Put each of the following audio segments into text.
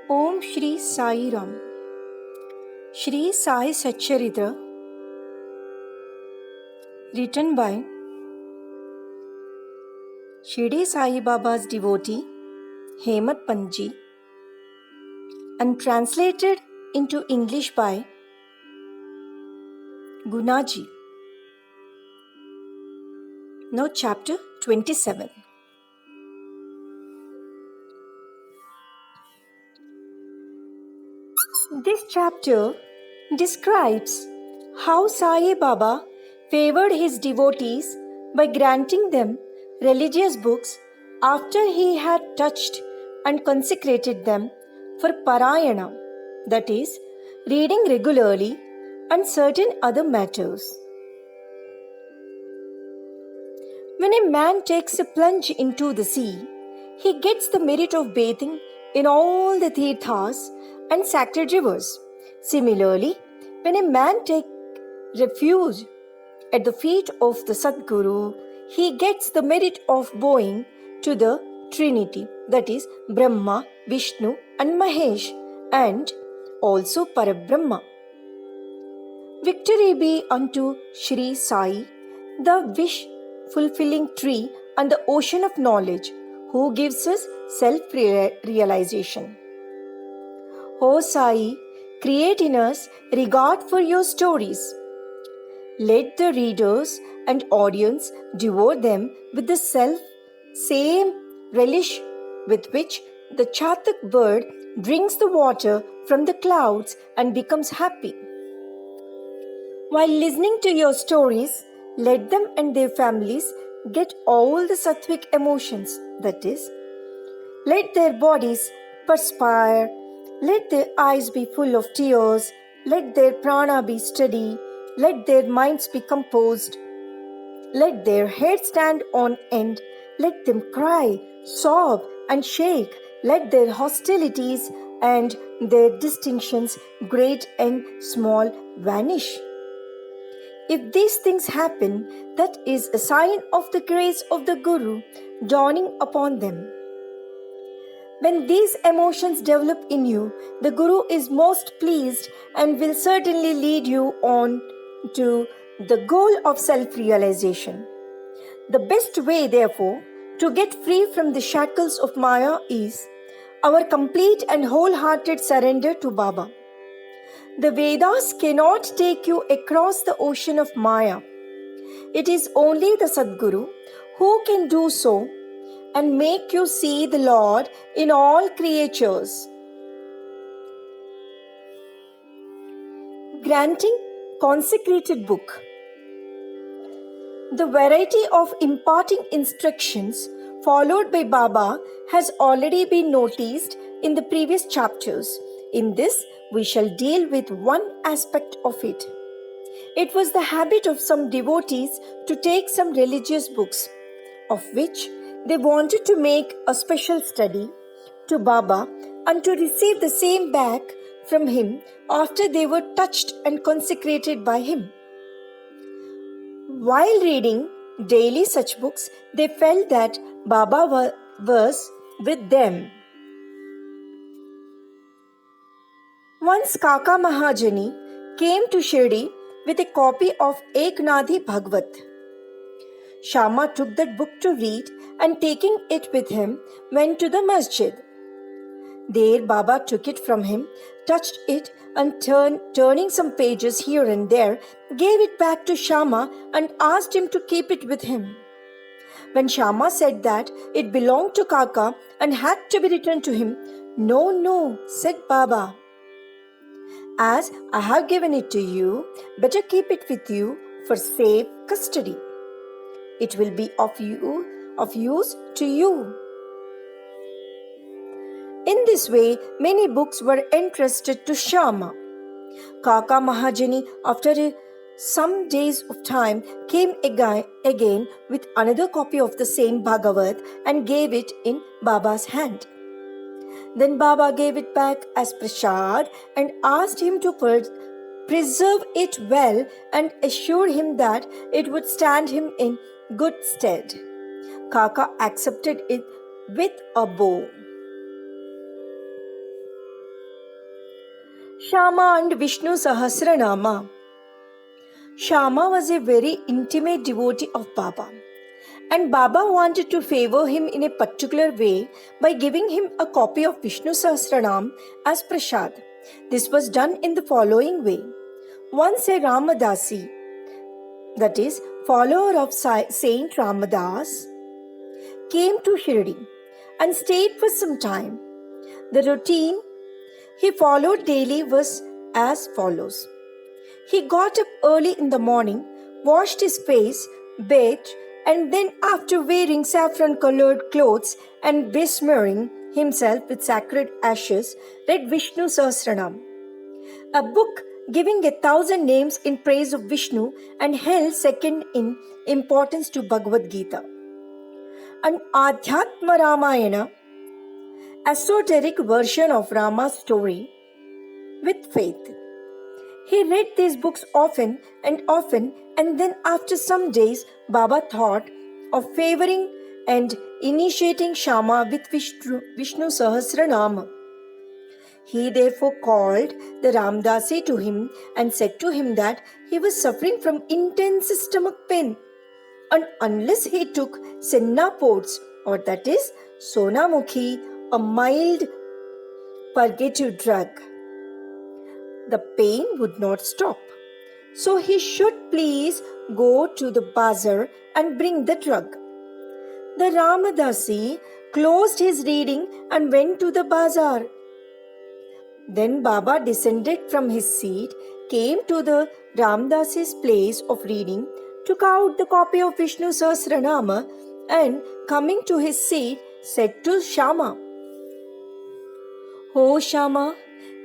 Om Shri Sai Ram. Shri Sai Satcharitra, written by Shirdi Sai Baba's devotee Hemat Pantji and translated into English by Gunaji. Now chapter 27. This chapter describes how Sai Baba favored his devotees by granting them religious books after he had touched and consecrated them for Parayana, that is, reading regularly, and certain other matters. When a man takes a plunge into the sea, he gets the merit of bathing in all the tirthas and sacred rivers. Similarly, when a man takes refuge at the feet of the Sadguru, he gets the merit of bowing to the Trinity, that is, Brahma, Vishnu, and Mahesh, and also Parabrahma. Victory be unto Shri Sai, the wish-fulfilling tree and the ocean of knowledge, who gives us self-realization. O Sai, create in us regard for your stories. Let the readers and audience devour them with the same relish with which the chatak bird drinks the water from the clouds and becomes happy. While listening to your stories, let them and their families get all the sattvic emotions, that is, let their bodies perspire, let their eyes be full of tears, let their prana be steady, let their minds be composed, let their heads stand on end, let them cry, sob, and shake, let their hostilities and their distinctions, great and small, vanish. If these things happen, that is a sign of the grace of the Guru dawning upon them. When these emotions develop in you, the Guru is most pleased and will certainly lead you on to the goal of self-realization. The best way, therefore, to get free from the shackles of Maya is our complete and wholehearted surrender to Baba. The Vedas cannot take you across the ocean of Maya. It is only the Sadguru who can do so and make you see the Lord in all creatures. Granting consecrated book. The variety of imparting instructions followed by Baba has already been noticed in the previous chapters. In this, we shall deal with one aspect of it. It was the habit of some devotees to take some religious books, of which they wanted to make a special study to Baba and to receive the same back from him after they were touched and consecrated by him. While reading daily such books, they felt that Baba was with them. Once Kaka Mahajani came to Shirdi with a copy of Eknadi Bhagavat. Shama took that book to read and taking it with him, went to the masjid. There Baba took it from him, touched it and turning some pages here and there, gave it back to Shama and asked him to keep it with him. When Shama said that it belonged to Kaka and had to be returned to him, "No," said Baba. "As I have given it to you, better keep it with you for safe custody. It will be of use to you." In this way, many books were entrusted to Shama. Kaka Mahajani, after some days of time, came again with another copy of the same Bhagavat and gave it in Baba's hand. Then Baba gave it back as prasad and asked him to preserve it well and assured him that it would stand him in good stead. Kaka accepted it with a bow. Shama and Vishnu Sahasranama. Shama was a very intimate devotee of Baba, and Baba wanted to favor him in a particular way by giving him a copy of Vishnu Sahasranam as prasad. This was done in the following way. Once a Ramadasi, that is, follower of Saint Ramadas, came to Shirdi and stayed for some time. The routine he followed daily was as follows. He got up early in the morning, washed his face, bathed, and then, after wearing saffron-colored clothes and besmearing himself with sacred ashes, read Vishnu Sahasranam, a book giving 1,000 names in praise of Vishnu and held second in importance to Bhagavad Gita. An Adhyatma Ramayana, esoteric version of Rama's story with faith. He read these books often, and then after some days, Baba thought of favoring and initiating Shama with Vishnu Sahasranama. He therefore called the Ramdasi to him and said to him that he was suffering from intense stomach pain, and unless he took Senna Pots, or that is Sonamukhi, a mild purgative drug, the pain would not stop. So he should please go to the bazaar and bring the drug. The Ramadasi closed his reading and went to the bazaar. Then Baba descended from his seat, came to the Ramdasi's place of reading, took out the copy of Vishnu Sahasranama, and coming to his seat, said to Shama, "Oh Shama,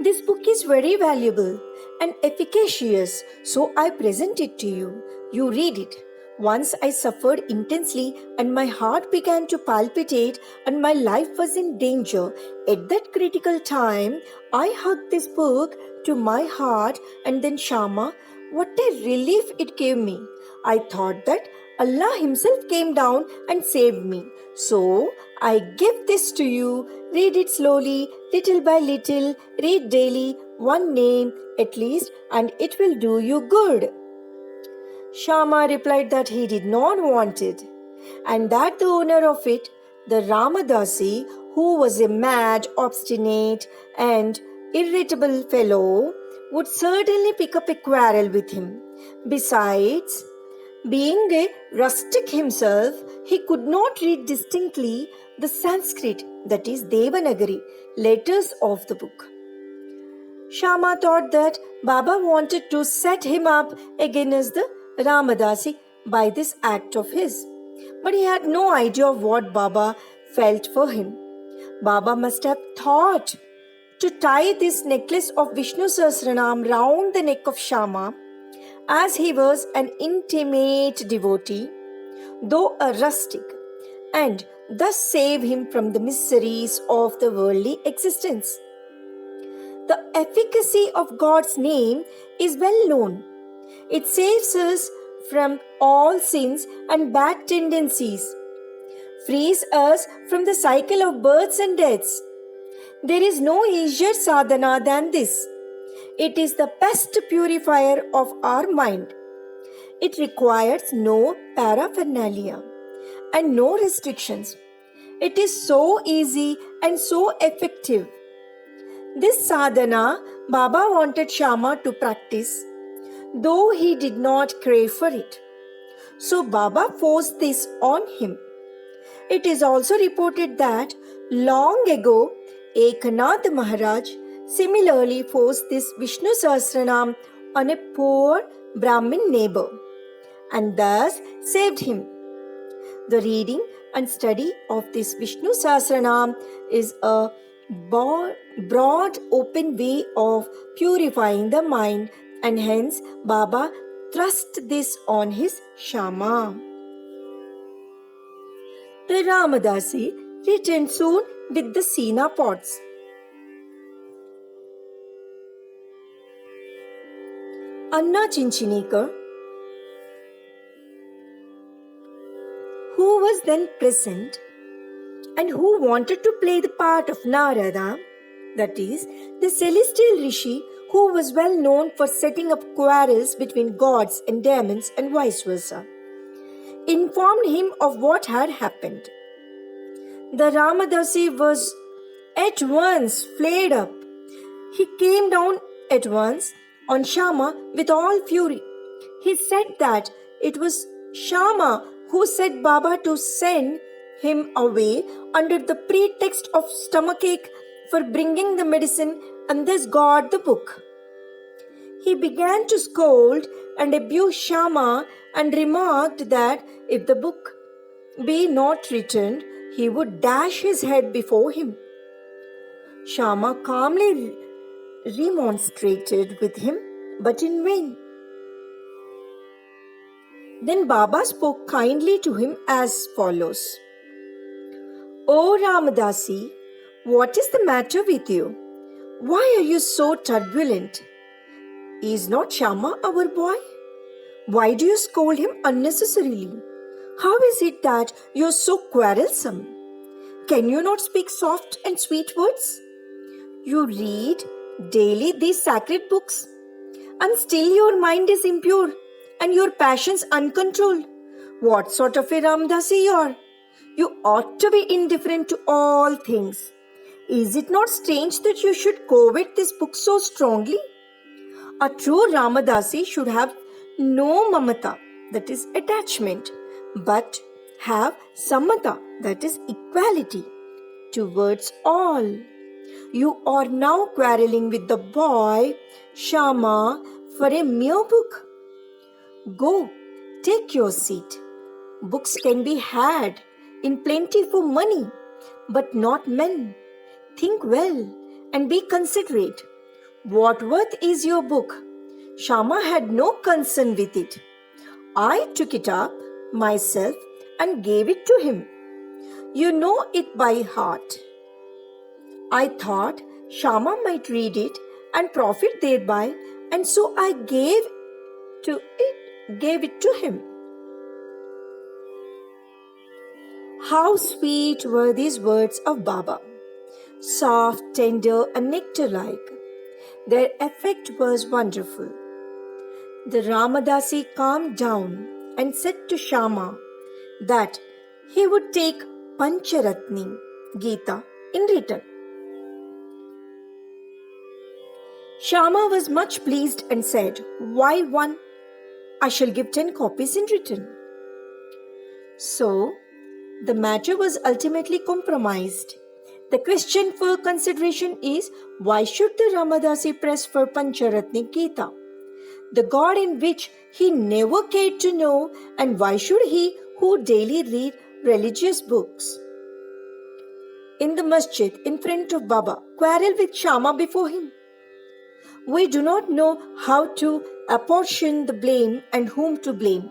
this book is very valuable and efficacious, so I present it to you. You read it. Once I suffered intensely and my heart began to palpitate and my life was in danger. At that critical time, I hugged this book to my heart, and then Shama, what a relief it gave me. I thought that Allah Himself came down and saved me. So I give this to you. Read it slowly, little by little. Read daily, one name at least, and it will do you good." Shama replied that he did not want it, and that the owner of it, the Ramadasi, who was a mad, obstinate, and irritable fellow, would certainly pick up a quarrel with him. Besides, being a rustic himself, he could not read distinctly the Sanskrit, that is Devanagari, letters of the book. Shama thought that Baba wanted to set him up against the Ramadasi by this act of his, but he had no idea of what Baba felt for him. Baba must have thought to tie this necklace of Vishnu Sahasranam round the neck of Shama, as he was an intimate devotee, though a rustic, and thus save him from the miseries of the worldly existence. The efficacy of God's name is well known. It saves us from all sins and bad tendencies, frees us from the cycle of births and deaths. There is no easier sadhana than this. It is the best purifier of our mind. It requires no paraphernalia and no restrictions. It is so easy and so effective. This sadhana Baba wanted Shama to practice, though he did not crave for it. So Baba forced this on him. It is also reported that long ago, Ekanath Maharaj similarly forced this Vishnu Sahasranam on a poor Brahmin neighbor and thus saved him. The reading and study of this Vishnu Sahasranam is a broad, open way of purifying the mind, and hence Baba thrust this on his Shama. The Ramadasi returned soon with the Sina pots. Anna Chinchinikar, who was then present and who wanted to play the part of Narada, that is, the celestial rishi who was well known for setting up quarrels between gods and demons and vice versa, informed him of what had happened. The Ramadasi was at once flared up. He came down at once on Shama with all fury. He said that it was Shama who set Baba to send him away under the pretext of stomachache for bringing the medicine and thus got the book. He began to scold and abuse Shama and remarked that if the book be not returned, he would dash his head before him. Shama calmly remonstrated with him, but in vain. Then Baba spoke kindly to him as follows. O Ramadasi, what is the matter with you? Why are you so turbulent? Is not Shama our boy? Why do you scold him unnecessarily? How is it that you are so quarrelsome? Can you not speak soft and sweet words? You read daily these sacred books, and still your mind is impure and your passions uncontrolled. What sort of a Ramadasi you are? You ought to be indifferent to all things. Is it not strange that you should covet this book so strongly? A true Ramadasi should have no mamata, that is attachment, but have samata, that is equality, towards all. You are now quarreling with the boy, Shama, for a mere book. Go, take your seat. Books can be had in plenty for money, but not men. Think well and be considerate. What worth is your book? Shama had no concern with it. I took it up myself and gave it to him. You know it by heart. I thought Shama might read it and profit thereby, and so I gave it to him. How sweet were these words of Baba, soft, tender, and nectar-like. Their effect was wonderful. The Ramadasi calmed down and said to Shama that he would take Pancharatni Gita in return. Shama was much pleased and said, Why one? I shall give 10 copies in return. So, the matter was ultimately compromised. The question for consideration is, why should the Ramadasi press for Pancharatni Gita, the God in which he never cared to know, and why should he, who daily read religious books in the masjid in front of Baba, quarrel with Shama before him? We do not know how to apportion the blame and whom to blame.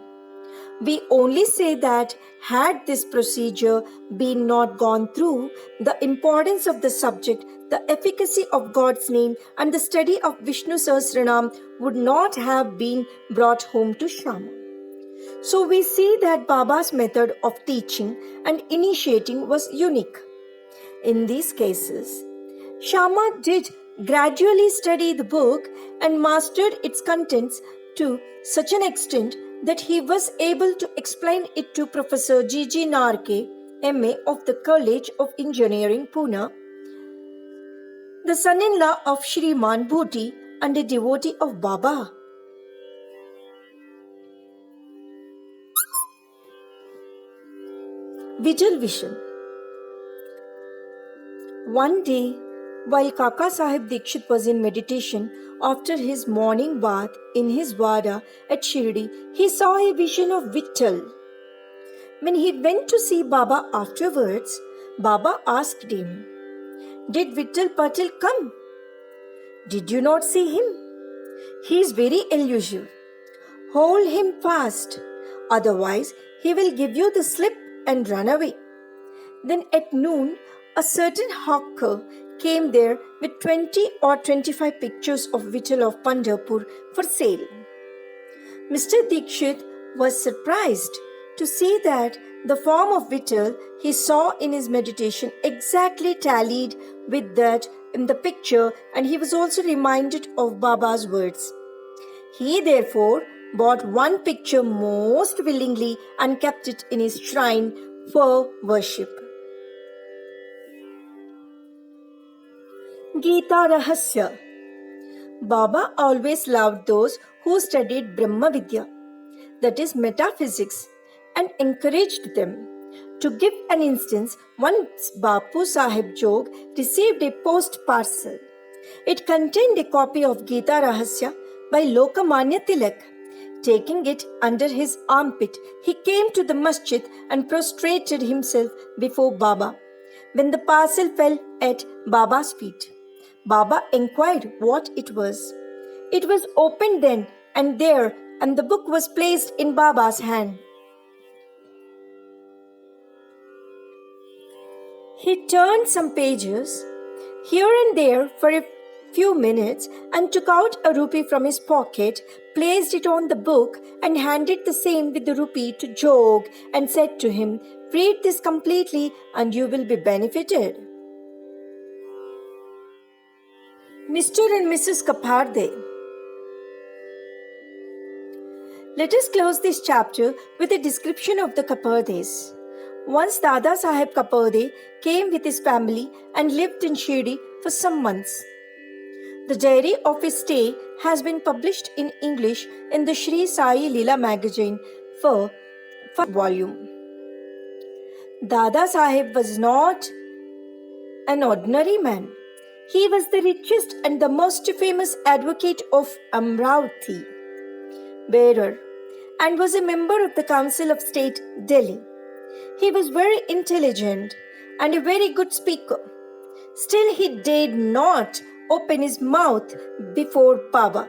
We only say that had this procedure been not gone through, the importance of the subject, the efficacy of God's name, and the study of Vishnu Sahasranam would not have been brought home to Shama. So we see that Baba's method of teaching and initiating was unique. In these cases, Shama did gradually study the book and mastered its contents to such an extent that he was able to explain it to Professor G.G. Narke, M.A. of the College of Engineering, Pune, the son-in-law of Shriman Bhuti and a devotee of Baba. Vittal Vision. One day, while Kaka Sahib Dikshit was in meditation after his morning bath in his vada at Shirdi, he saw a vision of Vittal. When he went to see Baba afterwards, Baba asked him, Did Vittal Patil come? Did you not see him? He is very elusive. Hold him fast, otherwise he will give you the slip and run away. Then at noon, a certain hawker came there with 20 or 25 pictures of Vittal of Pandharpur for sale. Mr. Dikshit was surprised to see that the form of Vittal he saw in his meditation exactly tallied with that in the picture, and he was also reminded of Baba's words. He therefore bought one picture most willingly and kept it in his shrine for worship. Gita Rahasya. Baba always loved those who studied Brahma Vidya, that is metaphysics, and encouraged them. To give an instance, once Bapu Sahib Jog received a post parcel. It contained a copy of Gita Rahasya by Lokamanya Tilak. Taking it under his armpit, he came to the masjid and prostrated himself before Baba. When the parcel fell at Baba's feet, Baba inquired what it was. It was opened then and there, and the book was placed in Baba's hand. He turned some pages here and there for a few minutes and took out a rupee from his pocket, placed it on the book, and handed the same with the rupee to Jog and said to him, "Read this completely and you will be benefited." Mr. and Mrs. Kaparde. Let us close this chapter with a description of the Kapardes. Once Dada Saheb Kaparde came with his family and lived in Shirdi for some months. The diary of his stay has been published in English in the Sri Sai Leela magazine for first volume. Dada Saheb was not an ordinary man. He was the richest and the most famous advocate of Amravati, bearer, and was a member of the Council of State, Delhi. He was very intelligent and a very good speaker. Still, he dared not open his mouth before Baba.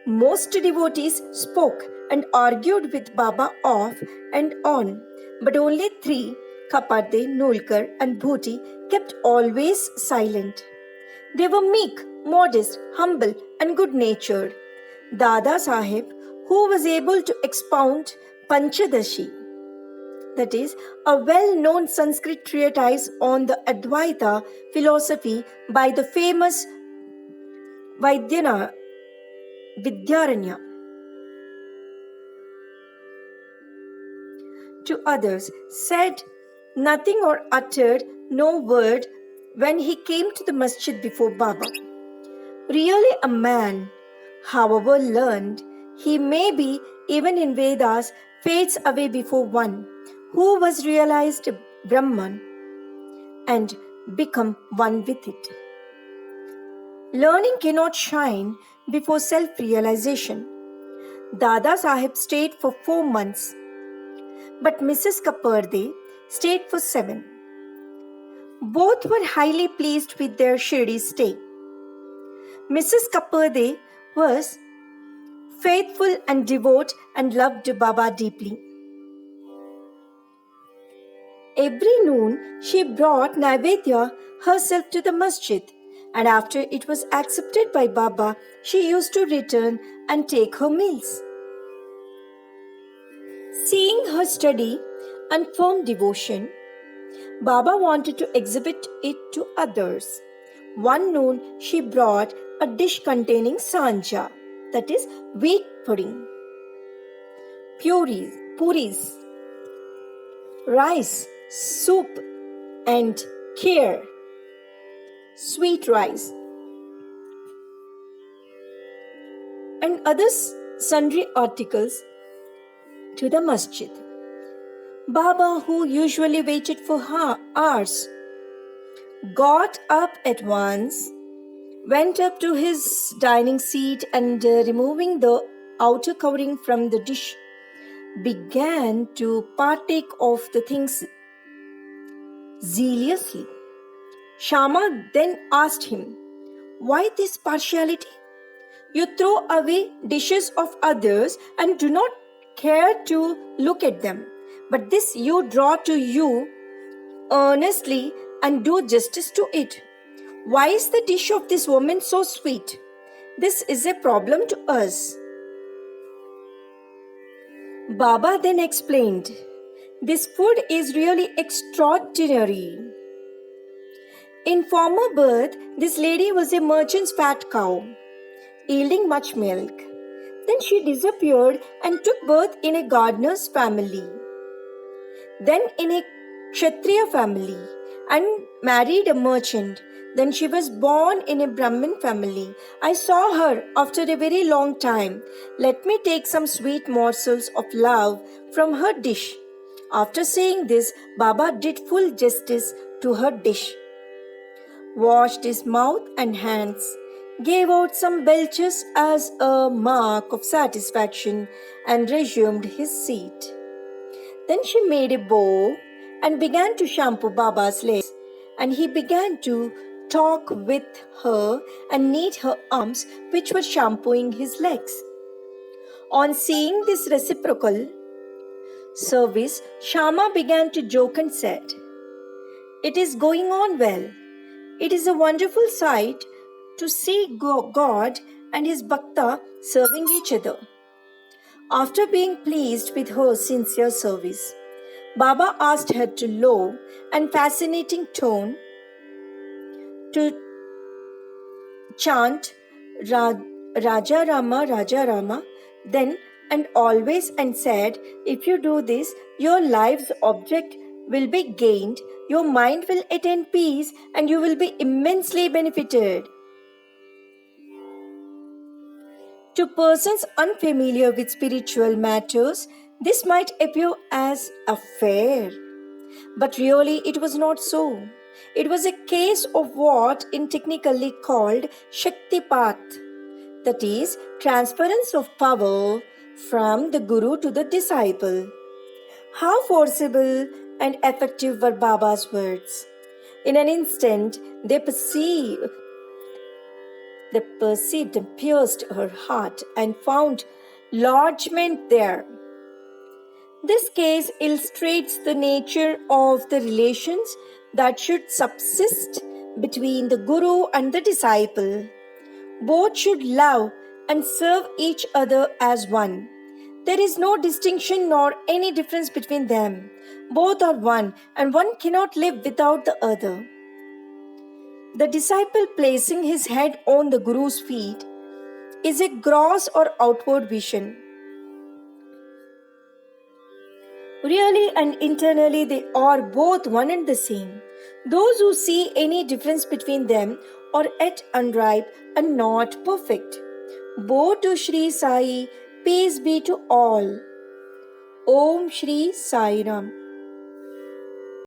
Most devotees spoke and argued with Baba off and on, but only three, Kaparde, Nolkar, and Bhuti, kept always silent. They were meek, modest, humble, and good-natured. Dada Sahib, who was able to expound Panchadashi, that is, a well-known Sanskrit treatise on the Advaita philosophy by the famous Vidyaranya, to others, said nothing or uttered no word when he came to the masjid before Baba. Really a man, however learned he may be even in Vedas, fades away before one who was realized Brahman and become one with it. Learning cannot shine before self-realization. Dada Sahib stayed for 4 months, but Mrs. Kaparde stayed for 7. Both were highly pleased with their Shirdi stay. Mrs. Kaparde was faithful and devout and loved Baba deeply. Every noon she brought Naivedya herself to the masjid, and after it was accepted by Baba, she used to return and take her meals. Seeing her steady and firm devotion, Baba wanted to exhibit it to others. One noon she brought a dish containing sanja, that is wheat pudding, puris, rice, soup, and kheer, sweet rice, and other sundry articles to the masjid. Baba, who usually waited for hours, got up at once, went up to his dining seat, and removing the outer covering from the dish, began to partake of the things zealously. Shama then asked him, "Why this partiality? You throw away dishes of others and do not care to look at them, but this you draw to you earnestly and do justice to it. Why is the dish of this woman so sweet? This is a problem to us." Baba then explained, "This food is really extraordinary. In former birth, this lady was a merchant's fat cow, yielding much milk. Then she disappeared and took birth in a gardener's family, then in a Kshatriya family, and married a merchant. Then she was born in a Brahmin family. I saw her after a very long time. Let me take some sweet morsels of love from her dish. After saying this, Baba did full justice to her dish, washed his mouth and hands, gave out some belches as a mark of satisfaction, and resumed his seat. Then she made a bow and began to shampoo Baba's legs, and he began to talk with her and knead her arms, which were shampooing his legs. On seeing this reciprocal service, Shama began to joke and said, "It is going on well. It is a wonderful sight to see God and his Bhakta serving each other." After being pleased with her sincere service, Baba asked her to low and fascinating tone to chant Raja Rama, then and always, and said, "If you do this, your life's object will be gained, your mind will attain peace, and you will be immensely benefited." To persons unfamiliar with spiritual matters, this might appear as a fair, but really it was not so. It was a case of what is technically called Shaktipat, that is, transference of power from the Guru to the disciple. How forcible and effective were Baba's words! In an instant, they perceived and pierced her heart and found lodgment there. This case illustrates the nature of the relations that should subsist between the Guru and the disciple. Both should love and serve each other as one. There is no distinction nor any difference between them. Both are one, and one cannot live without the other. The disciple placing his head on the Guru's feet is a gross or outward vision. Really and internally, they are both one and the same. Those who see any difference between them are yet unripe and not perfect. Bow to Sri Sai, peace be to all. Om Shri Sai Ram.